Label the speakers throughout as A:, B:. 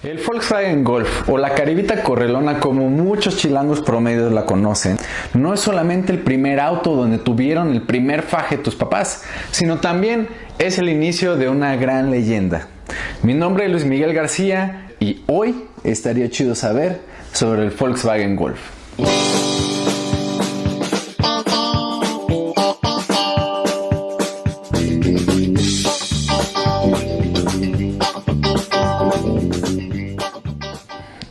A: El Volkswagen Golf o la Caribita Correlona, como muchos chilangos promedios la conocen, no es solamente el primer auto donde tuvieron el primer faje tus papás, sino también es el inicio de una gran leyenda. Mi nombre es Luis Miguel García y hoy estaría chido saber sobre el Volkswagen Golf.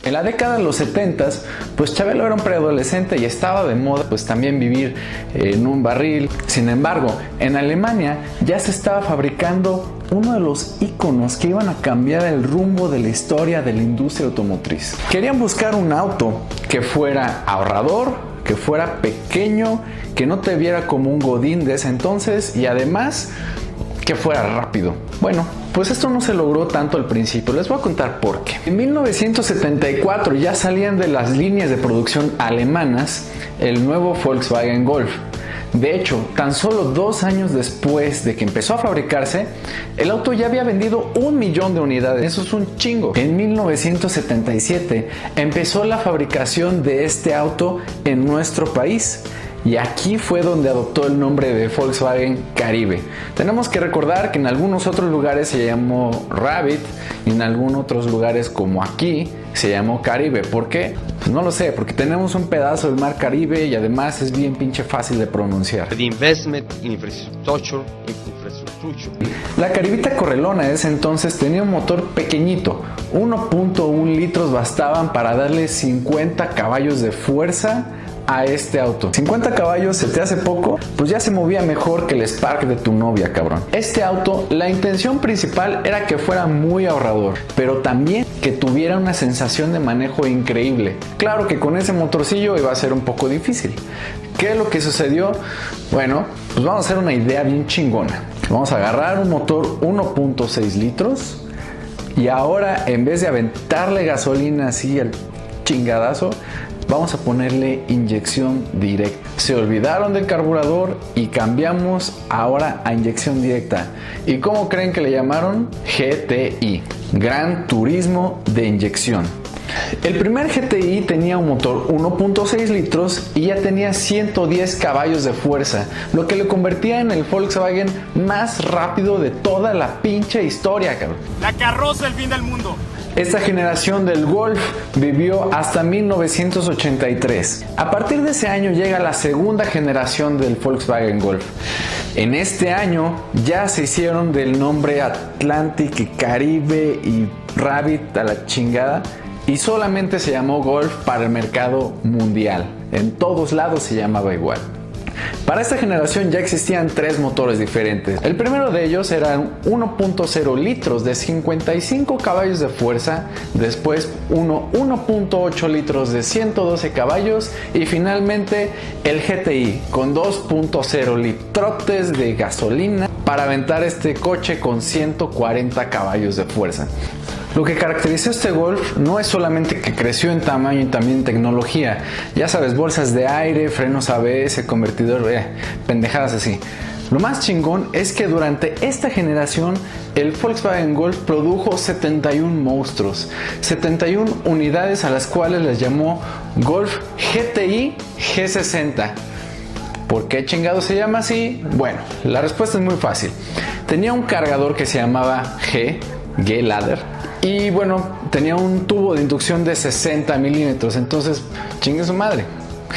A: En la década de los 70s, pues Chabelo era un preadolescente y estaba de moda pues también vivir en un barril. Sin embargo, en Alemania ya se estaba fabricando uno de los íconos que iban a cambiar el rumbo de la historia de la industria automotriz. Querían buscar un auto que fuera ahorrador, que fuera pequeño, que no te viera como un godín de ese entonces y además que fuera rápido. Bueno, pues esto no se logró tanto al principio, les voy a contar por qué. En 1974 ya salían de las líneas de producción alemanas el nuevo Volkswagen Golf. De hecho, tan solo 2 años después de que empezó a fabricarse, el auto ya había vendido 1 millón de unidades. Eso es un chingo. En 1977 empezó la fabricación de este auto en nuestro país. Y aquí fue donde adoptó el nombre de Volkswagen Caribe. Tenemos que recordar que en algunos otros lugares se llamó Rabbit y en algunos otros lugares como aquí se llamó Caribe. ¿Por qué? Pues no lo sé, porque tenemos un pedazo del mar Caribe y además es bien pinche fácil de pronunciar. La Caribita Correlona de ese entonces tenía un motor pequeñito, 1.1 litros bastaban para darle 50 caballos de fuerza a este auto. 50 caballos se te hace poco, pues ya se movía mejor que el Spark de tu novia, cabrón. Este auto, la intención principal era que fuera muy ahorrador, pero también que tuviera una sensación de manejo increíble. Claro que con ese motorcillo iba a ser un poco difícil. ¿Qué es lo que sucedió? Bueno, pues vamos a hacer una idea bien chingona. Vamos a agarrar un motor 1.6 litros y ahora en vez de aventarle gasolina así al chingadazo, vamos a ponerle inyección directa. Se olvidaron del carburador y cambiamos ahora a inyección directa. ¿Y cómo creen que le llamaron? GTI, Gran Turismo de Inyección. El primer GTI tenía un motor 1.6 litros y ya tenía 110 caballos de fuerza, lo que lo convertía en el Volkswagen más rápido de toda la pinche historia, cabrón.
B: La carroza del fin del mundo.
A: Esta generación del Golf vivió hasta 1983. A partir de ese año llega la segunda generación del Volkswagen Golf. En este año ya se hicieron del nombre Atlantic y Caribe y Rabbit a la chingada y solamente se llamó Golf para el mercado mundial. En todos lados se llamaba igual. Para esta generación ya existían 3 motores diferentes. El primero de ellos era 1.0 litros de 55 caballos de fuerza, después 1.8 litros de 112 caballos y finalmente el GTI con 2.0 litrotes de gasolina para aventar este coche con 140 caballos de fuerza. Lo que caracterizó este Golf no es solamente que creció en tamaño y también en tecnología. Ya sabes, bolsas de aire, frenos ABS, convertidor, pendejadas así. Lo más chingón es que durante esta generación el Volkswagen Golf produjo 71 monstruos, 71 unidades a las cuales les llamó Golf GTI G60. ¿Por qué chingado se llama así? Bueno, la respuesta es muy fácil. Tenía un cargador que se llamaba G-Ladder. Y bueno, tenía un tubo de inducción de 60 milímetros, entonces chingue su madre,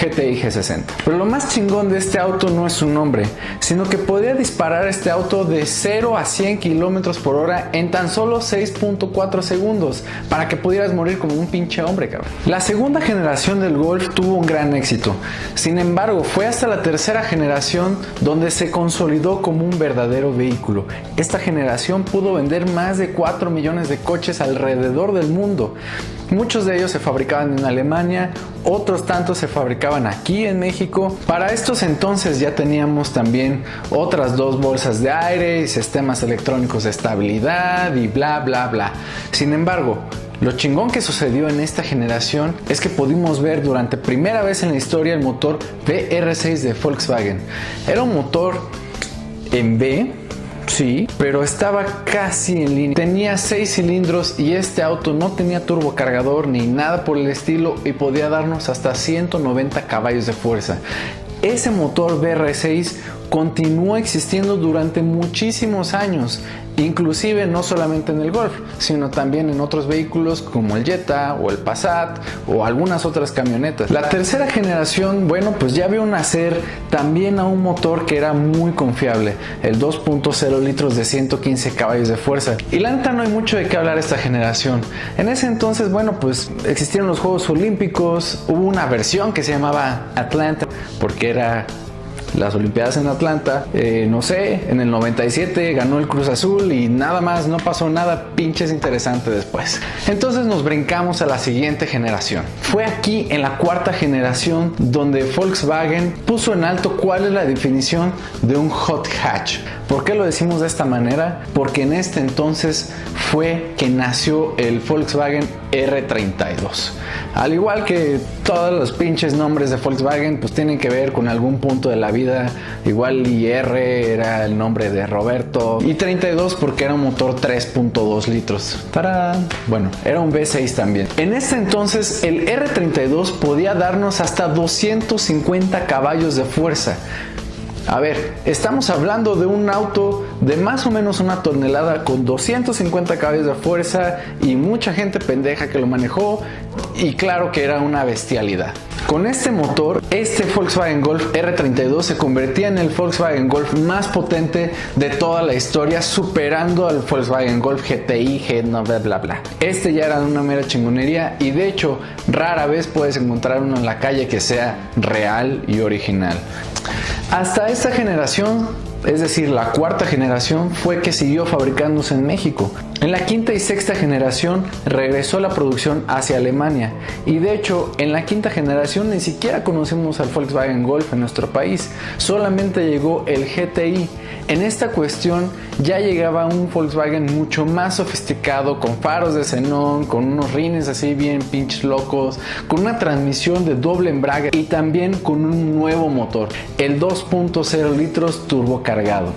A: GTI G60. Pero lo más chingón de este auto no es su nombre, sino que podía disparar este auto de 0 a 100 kilómetros por hora en tan solo 6.4 segundos, para que pudieras morir como un pinche hombre, cabrón. La segunda generación del Golf tuvo un gran éxito, sin embargo fue hasta la tercera generación donde se consolidó como un verdadero vehículo. Esta generación pudo vender más de 4 millones de coches alrededor del mundo. Muchos de ellos se fabricaban en Alemania, otros tantos se fabricaban aquí en México. Para estos entonces ya teníamos también otras 2 bolsas de aire y sistemas electrónicos de estabilidad y bla bla bla. Sin embargo, lo chingón que sucedió en esta generación es que pudimos ver durante primera vez en la historia el motor VR6 de Volkswagen. Era un motor en V Sí, pero estaba casi en línea. Tenía 6 cilindros y este auto no tenía turbocargador ni nada por el estilo y podía darnos hasta 190 caballos de fuerza. Ese motor VR6 continuó existiendo durante muchísimos años, inclusive no solamente en el Golf, sino también en otros vehículos como el Jetta o el Passat o algunas otras camionetas. La tercera generación, bueno, pues ya vio nacer también a un motor que era muy confiable, el 2.0 litros de 115 caballos de fuerza. Y la neta no hay mucho de qué hablar esta generación. En ese entonces, bueno, pues existieron los Juegos Olímpicos, hubo una versión que se llamaba Atlanta, porque era las Olimpiadas en Atlanta, no sé, en el 97 ganó el Cruz Azul y nada más, no pasó nada pinches interesante después. Entonces nos brincamos a la siguiente generación. Fue aquí en la cuarta generación donde Volkswagen puso en alto cuál es la definición de un hot hatch. ¿Por qué lo decimos de esta manera? Porque en este entonces fue que nació el Volkswagen R32. Al igual que todos los pinches nombres de Volkswagen, pues tienen que ver con algún punto de la vida. Igual y R era el nombre de Roberto y 32 porque era un motor 3.2 litros. Bueno, era un V6 también. En este entonces el R32 podía darnos hasta 250 caballos de fuerza. A ver, estamos hablando de un auto de más o menos 1 tonelada con 250 caballos de fuerza y mucha gente pendeja que lo manejó y claro que era una bestialidad. Con este motor, este Volkswagen Golf R32 se convertía en el Volkswagen Golf más potente de toda la historia, superando al Volkswagen Golf GTI, bla bla bla. Este ya era una mera chingonería y de hecho rara vez puedes encontrar uno en la calle que sea real y original. Hasta esta generación, es decir, la cuarta generación, fue que siguió fabricándose en México. En la quinta y sexta generación regresó la producción hacia Alemania y de hecho en la quinta generación ni siquiera conocemos al Volkswagen Golf en nuestro país, solamente llegó el GTI. En esta cuestión ya llegaba un Volkswagen mucho más sofisticado, con faros de xenón, con unos rines así bien pinches locos, con una transmisión de doble embrague y también con un nuevo motor, el 2.0 litros turbocargado.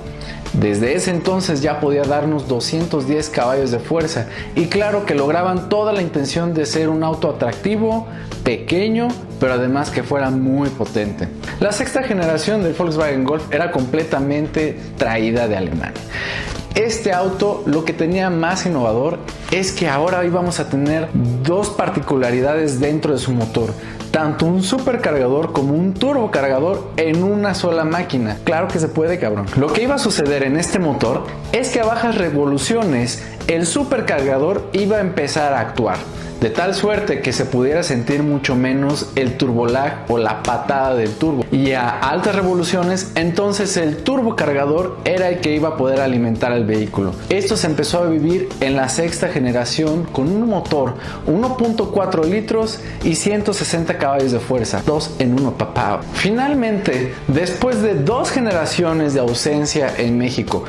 A: Desde ese entonces ya podía darnos 210 caballos de fuerza y claro que lograban toda la intención de ser un auto atractivo, pequeño, pero además que fuera muy potente. La sexta generación del Volkswagen Golf era completamente traída de Alemania. Este auto lo que tenía más innovador es que ahora íbamos a tener dos particularidades dentro de su motor, tanto un supercargador como un turbocargador en una sola máquina. Claro que se puede, cabrón. Lo que iba a suceder en este motor es que a bajas revoluciones el supercargador iba a empezar a actuar, de tal suerte que se pudiera sentir mucho menos el turbolag o la patada del turbo, y a altas revoluciones entonces el turbocargador era el que iba a poder alimentar al vehículo. Esto se empezó a vivir en la sexta generación con un motor 1.4 litros y 160 caballos de fuerza, 2 en 1, papá. Finalmente, después de 2 generaciones de ausencia en México,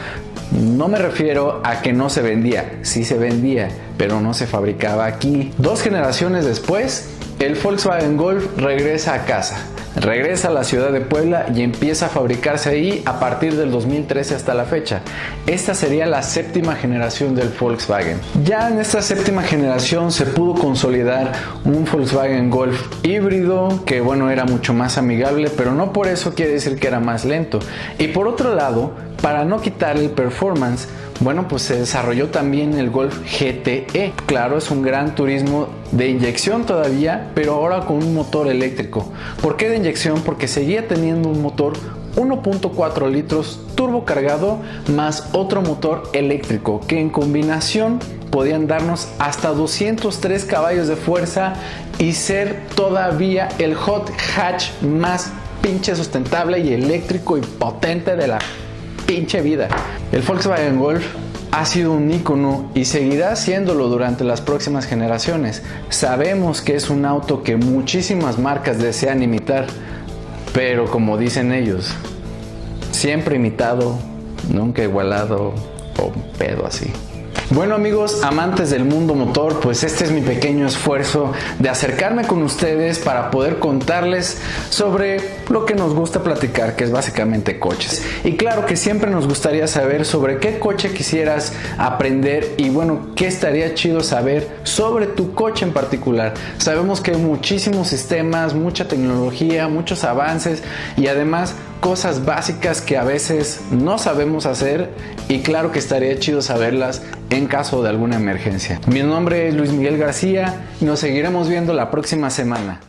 A: no me refiero a que no se vendía, sí se vendía, pero no se fabricaba aquí. 2 generaciones después, el Volkswagen Golf regresa a casa, regresa a la ciudad de Puebla y empieza a fabricarse ahí a partir del 2013 hasta la fecha. Esta sería la séptima generación del Volkswagen. Ya en esta séptima generación se pudo consolidar un Volkswagen Golf híbrido que bueno, era mucho más amigable, pero no por eso quiere decir que era más lento. Y por otro lado, para no quitar el performance, bueno, pues se desarrolló también el Golf GTE. Claro, es un gran turismo de inyección todavía, pero ahora con un motor eléctrico. ¿Por qué de inyección? Porque seguía teniendo un motor 1.4 litros turbocargado más otro motor eléctrico que en combinación podían darnos hasta 203 caballos de fuerza y ser todavía el hot hatch más pinche sustentable y eléctrico y potente de la pinche vida. El Volkswagen Golf ha sido un ícono y seguirá siéndolo durante las próximas generaciones. Sabemos que es un auto que muchísimas marcas desean imitar, pero como dicen ellos, siempre imitado, nunca igualado o un pedo así. Bueno amigos, amantes del mundo motor, pues este es mi pequeño esfuerzo de acercarme con ustedes para poder contarles sobre lo que nos gusta platicar, que es básicamente coches. Y claro que siempre nos gustaría saber sobre qué coche quisieras aprender y bueno, qué estaría chido saber sobre tu coche en particular. Sabemos que hay muchísimos sistemas, mucha tecnología, muchos avances y además cosas básicas que a veces no sabemos hacer y claro que estaría chido saberlas en caso de alguna emergencia. Mi nombre es Luis Miguel García y nos seguiremos viendo la próxima semana.